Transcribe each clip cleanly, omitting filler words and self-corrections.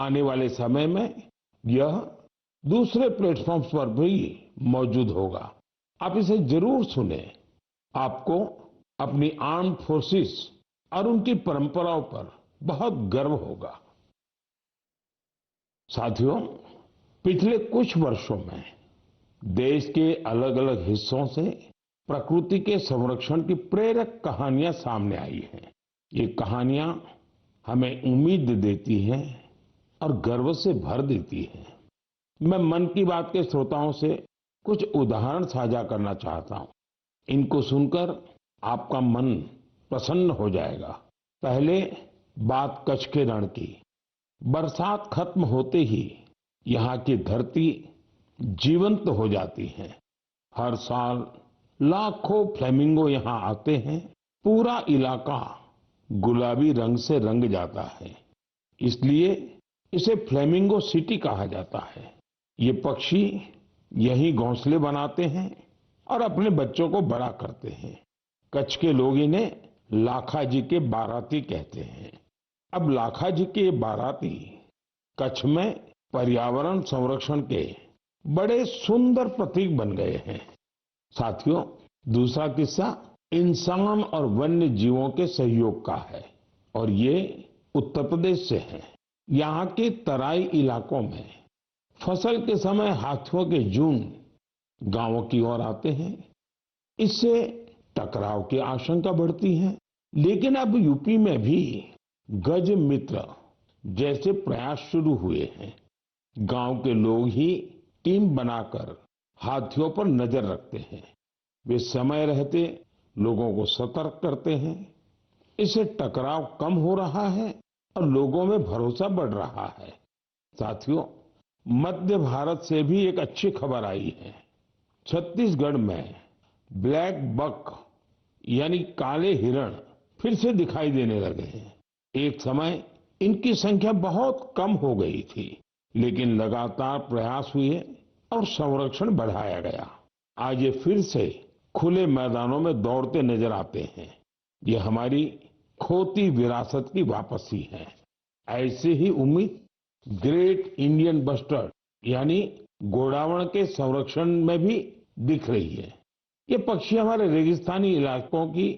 आने वाले समय में यह दूसरे प्लेटफॉर्म्स पर भी मौजूद होगा। आप इसे जरूर सुनें। आपको अपनी आर्म्ड फोर्सेस और उनकी परंपराओं पर बहुत गर्व होगा। साथियों, पिछले कुछ वर्षों में देश के अलग अलग हिस्सों से प्रकृति के संरक्षण की प्रेरक कहानियां सामने आई हैं। ये कहानियां हमें उम्मीद देती हैं और गर्व से भर देती हैं। मैं मन की बात के श्रोताओं से कुछ उदाहरण साझा करना चाहता हूं। इनको सुनकर आपका मन प्रसन्न हो जाएगा। पहले बात कच्छ के रण की। बरसात खत्म होते ही यहाँ की धरती जीवंत हो जाती है। हर साल लाखों फ्लेमिंगो यहाँ आते हैं। पूरा इलाका गुलाबी रंग से रंग जाता है। इसलिए इसे फ्लेमिंगो सिटी कहा जाता है। ये पक्षी यहीं घोंसले बनाते हैं और अपने बच्चों को बड़ा करते हैं। कच्छ के लोग इन्हें लाखाजी के बाराती कहते हैं। अब लाखाजी के बाराती कच्छ में पर्यावरण संरक्षण के बड़े सुंदर प्रतीक बन गए हैं। साथियों, दूसरा किस्सा इंसान और वन्य जीवों के सहयोग का है और ये उत्तर प्रदेश से है। यहाँ के तराई इलाकों में फसल के समय हाथियों के झुंड गांवों की ओर आते हैं। इससे टकराव की आशंका बढ़ती है। लेकिन अब यूपी में भी गज मित्र जैसे प्रयास शुरू हुए हैं। गांव के लोग ही टीम बनाकर हाथियों पर नजर रखते हैं। वे समय रहते लोगों को सतर्क करते हैं। इससे टकराव कम हो रहा है और लोगों में भरोसा बढ़ रहा है। साथियों, मध्य भारत से भी एक अच्छी खबर आई है। छत्तीसगढ़ में ब्लैक बक यानी काले हिरण फिर से दिखाई देने लगे हैं। एक समय इनकी संख्या बहुत कम हो गई थी, लेकिन लगातार प्रयास हुए और संरक्षण बढ़ाया गया। आज ये फिर से खुले मैदानों में दौड़ते नजर आते हैं। ये हमारी खोती विरासत की वापसी है। ऐसे ही उम्मीद ग्रेट इंडियन बस्टर्ड यानी गोडावण के संरक्षण में भी दिख रही है। ये पक्षी हमारे रेगिस्तानी इलाकों की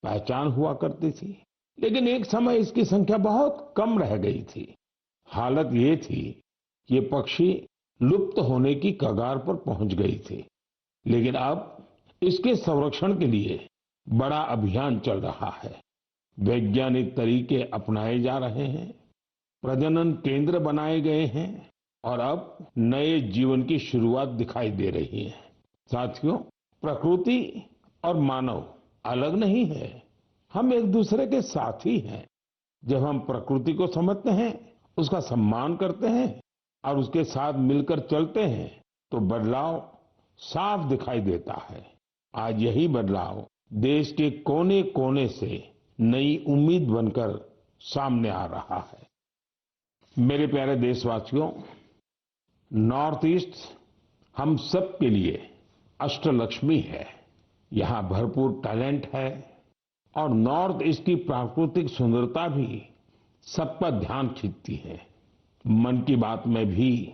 पहचान हुआ करती थी, लेकिन एक समय इसकी संख्या बहुत कम रह गई थी। हालत ये थी कि ये पक्षी लुप्त होने की कगार पर पहुंच गई थी। लेकिन अब इसके संरक्षण के लिए बड़ा अभियान चल रहा है। वैज्ञानिक तरीके अपनाए जा रहे हैं, प्रजनन केंद्र बनाए गए हैं और अब नए जीवन की शुरुआत दिखाई दे रही है। साथियों, प्रकृति और मानव अलग नहीं है। हम एक दूसरे के साथी हैं। जब हम प्रकृति को समझते हैं, उसका सम्मान करते हैं और उसके साथ मिलकर चलते हैं, तो बदलाव साफ दिखाई देता है। आज यही बदलाव देश के कोने कोने से नई उम्मीद बनकर सामने आ रहा है। मेरे प्यारे देशवासियों, नॉर्थ ईस्ट हम सब के लिए अष्टलक्ष्मी है। यहाँ भरपूर टैलेंट है और नॉर्थ ईस्ट की प्राकृतिक सुंदरता भी सबका ध्यान खींचती है। मन की बात में भी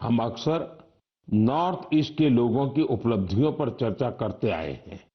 हम अक्सर नॉर्थ ईस्ट के लोगों की उपलब्धियों पर चर्चा करते आए हैं।